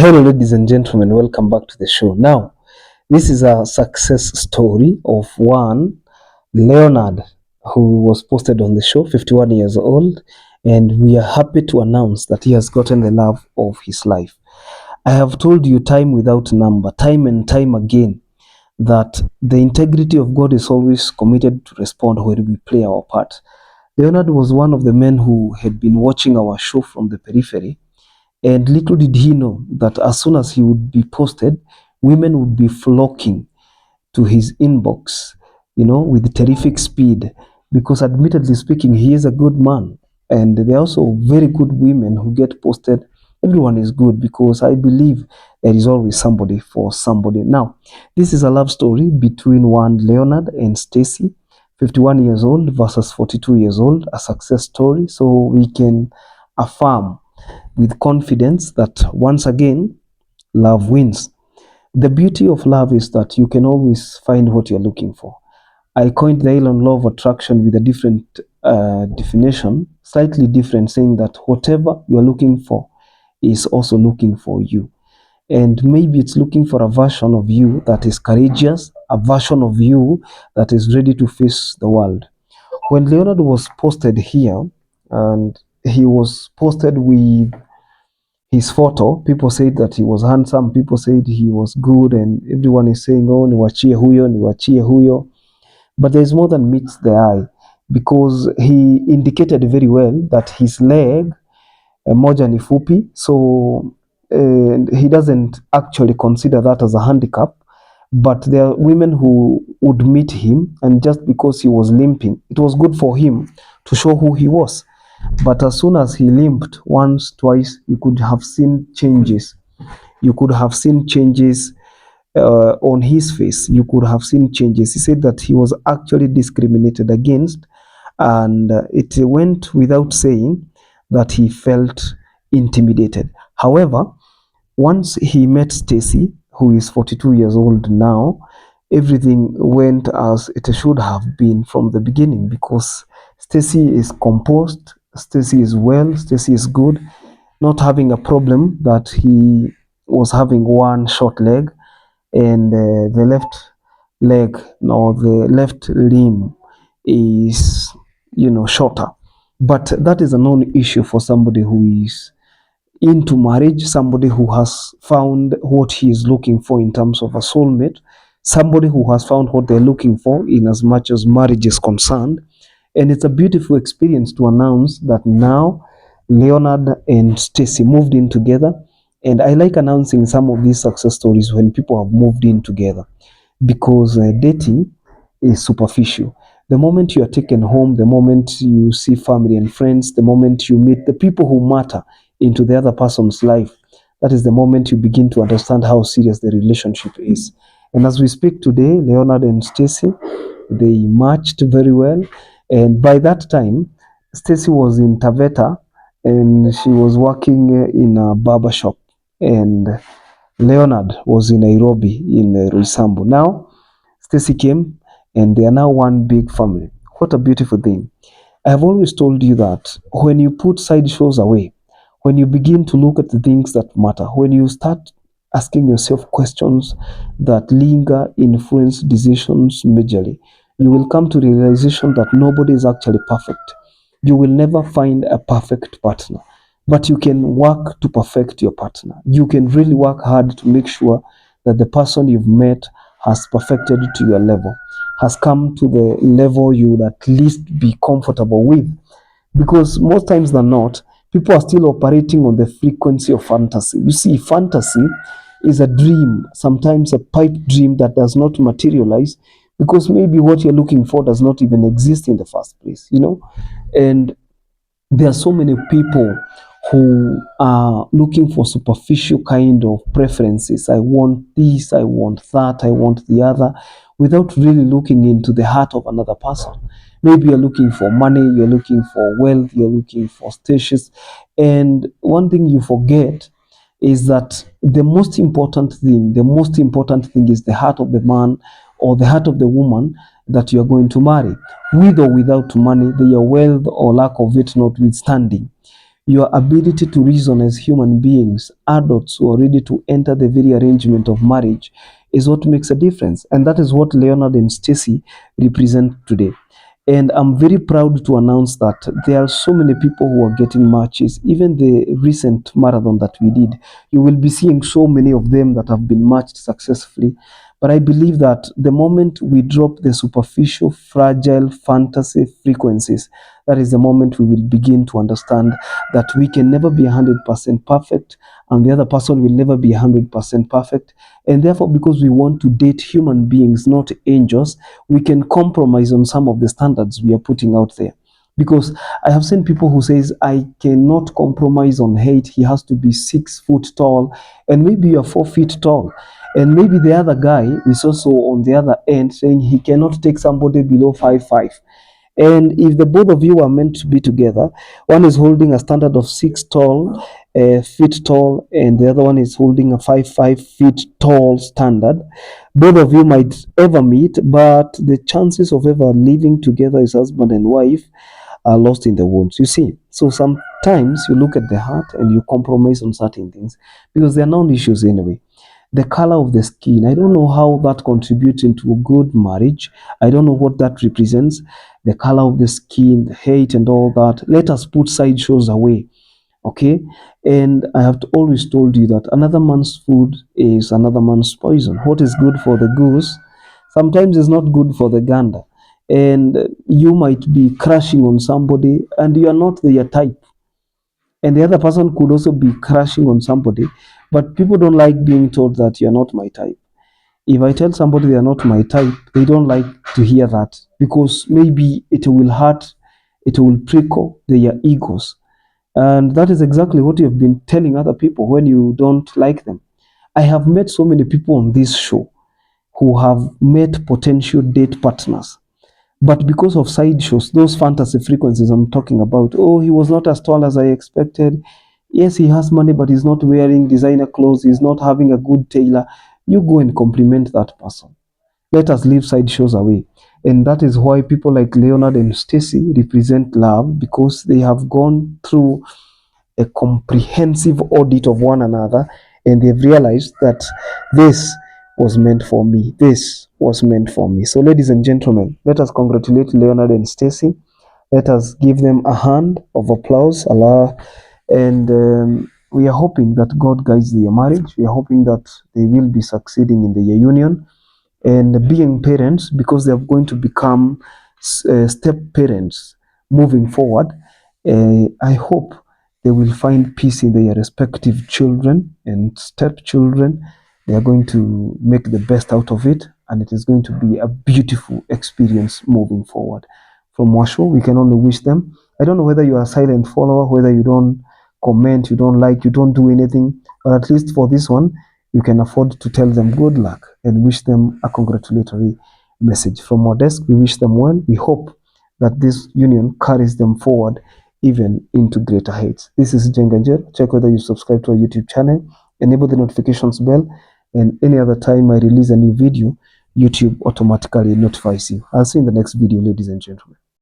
Hello, ladies and gentlemen, welcome back to the show. Now, this is a success story of one Leonard who was posted on the show, 51 years old, and we are happy to announce that he has gotten the love of his life. I have told you time without number, time and time again, that the integrity of God is always committed to respond when we play our part. Leonard was one of the men who had been watching our show from the periphery, and little did he know that as soon as he would be posted, women would be flocking to his inbox, with terrific speed. Because admittedly speaking, he is a good man. And there are also very good women who get posted. Everyone is good because I believe there is always somebody for somebody. Now, this is a love story between one Leonard and Stacey, 51 years old versus 42 years old, a success story. So we can affirm with confidence that once again, love wins. The beauty of love is that you can always find what you're looking for. I coined the island law of attraction with a different definition, slightly different, saying that whatever you're looking for is also looking for you. And maybe it's looking for a version of you that is courageous, a version of you that is ready to face the world. When Leonard was posted here, and he was posted with his photo, people said that he was handsome, people said he was good, and everyone is saying, oh, niwachie huyo, niwachie huyo. But there's more than meets the eye, because he indicated very well that his leg moja ni fupi, so he doesn't actually consider that as a handicap. But there are women who would meet him, and just because he was limping, it was good for him to show who he was. But as soon as he limped once, twice, you could have seen changes. You could have seen changes on his face. You could have seen changes. He said that he was actually discriminated against, and it went without saying that he felt intimidated. However, once he met Stacey, who is 42 years old now, everything went as it should have been from the beginning, because Stacey is composed, Stacey is well, Stacey is good, not having a problem that he was having one short leg, and the left leg or the left limb is, shorter. But that is a non-issue for somebody who is into marriage, somebody who has found what he is looking for in terms of a soulmate, somebody who has found what they're looking for in as much as marriage is concerned. And it's a beautiful experience to announce that now Leonard and Stacey moved in together. And I like announcing some of these success stories when people have moved in together, because dating is superficial. The moment you are taken home, the moment you see family and friends, the moment you meet the people who matter into the other person's life, that is the moment you begin to understand how serious the relationship is. And as we speak today, Leonard and Stacey, they matched very well. And by that time, Stacey was in Taveta and she was working in a barber shop. And Leonard was in Nairobi in Roysambu. Now, Stacey came and they are now one big family. What a beautiful thing. I have always told you that when you put side shows away, when you begin to look at the things that matter, when you start asking yourself questions that linger, influence decisions majorly, you will come to the realization that nobody is actually perfect. You will never find a perfect partner, but you can work to perfect your partner. You can really work hard to make sure that the person you've met has perfected to your level, has come to the level you would at least be comfortable with. Because most times than not, people are still operating on the frequency of fantasy. You see, fantasy is a dream, sometimes a pipe dream that does not materialize because maybe what you're looking for does not even exist in the first place. And there are so many people who are looking for superficial kind of preferences. I want this, I want that, I want the other, without really looking into the heart of another person. Maybe you're looking for money, you're looking for wealth, you're looking for status. And one thing you forget is that the most important thing is the heart of the man or the heart of the woman that you are going to marry, with or without money, their wealth or lack of it notwithstanding. Your ability to reason as human beings, adults who are ready to enter the very arrangement of marriage, is what makes a difference. And that is what Leonard and Stacey represent today. And I'm very proud to announce that there are so many people who are getting matches. Even the recent marathon that we did, you will be seeing so many of them that have been matched successfully. But I believe that the moment we drop the superficial, fragile fantasy frequencies, that is the moment we will begin to understand that we can never be 100% perfect, and the other person will never be 100% perfect. And therefore, because we want to date human beings, not angels, we can compromise on some of the standards we are putting out there. Because I have seen people who says, I cannot compromise on height. He has to be 6 foot tall, and maybe you're 4 feet tall. And maybe the other guy is also on the other end saying he cannot take somebody below 5'5". And if the both of you are meant to be together, one is holding a standard of 6 feet tall, and the other one is holding a 5'5" tall standard. Both of you might ever meet, but the chances of ever living together as husband and wife are lost in the wombs. You see, so sometimes you look at the heart and you compromise on certain things because they are non-issues anyway. The color of the skin, I don't know how that contributes into a good marriage. I don't know what that represents. The color of the skin, the hate, and all that. Let us put sideshows away, okay? And I have always told you that another man's food is another man's poison. What is good for the goose sometimes is not good for the gander. And you might be crushing on somebody and you are not their type, and the other person could also be crashing on somebody, but people don't like being told that you're not my type. If I tell somebody they're not my type, they don't like to hear that because maybe it will hurt, it will prickle their egos. And that is exactly what you've been telling other people when you don't like them. I have met so many people on this show who have met potential date partners, but because of sideshows, those fantasy frequencies I'm talking about, oh, he was not as tall as I expected. Yes, he has money, but he's not wearing designer clothes. He's not having a good tailor. You go and compliment that person. Let us leave sideshows away. And that is why people like Leonard and Stacey represent love, because they have gone through a comprehensive audit of one another, and they've realized that this was meant for me. This was meant for me. So, ladies and gentlemen, let us congratulate Leonard and Stacey. Let us give them a hand of applause. Allah. And we are hoping that God guides their marriage. We are hoping that they will be succeeding in their union and being parents, because they are going to become step parents moving forward. I hope they will find peace in their respective children and stepchildren. They are going to make the best out of it, and it is going to be a beautiful experience moving forward. From Washo, we can only wish them. I don't know whether you are a silent follower, whether you don't comment, you don't like, you don't do anything, or at least for this one, you can afford to tell them good luck and wish them a congratulatory message. From our desk, we wish them well. We hope that this union carries them forward even into greater heights. This is Jenganger. Check whether you subscribe to our YouTube channel, enable the notifications bell, and any other time I release a new video, YouTube automatically notifies you. I'll see you in the next video, ladies and gentlemen.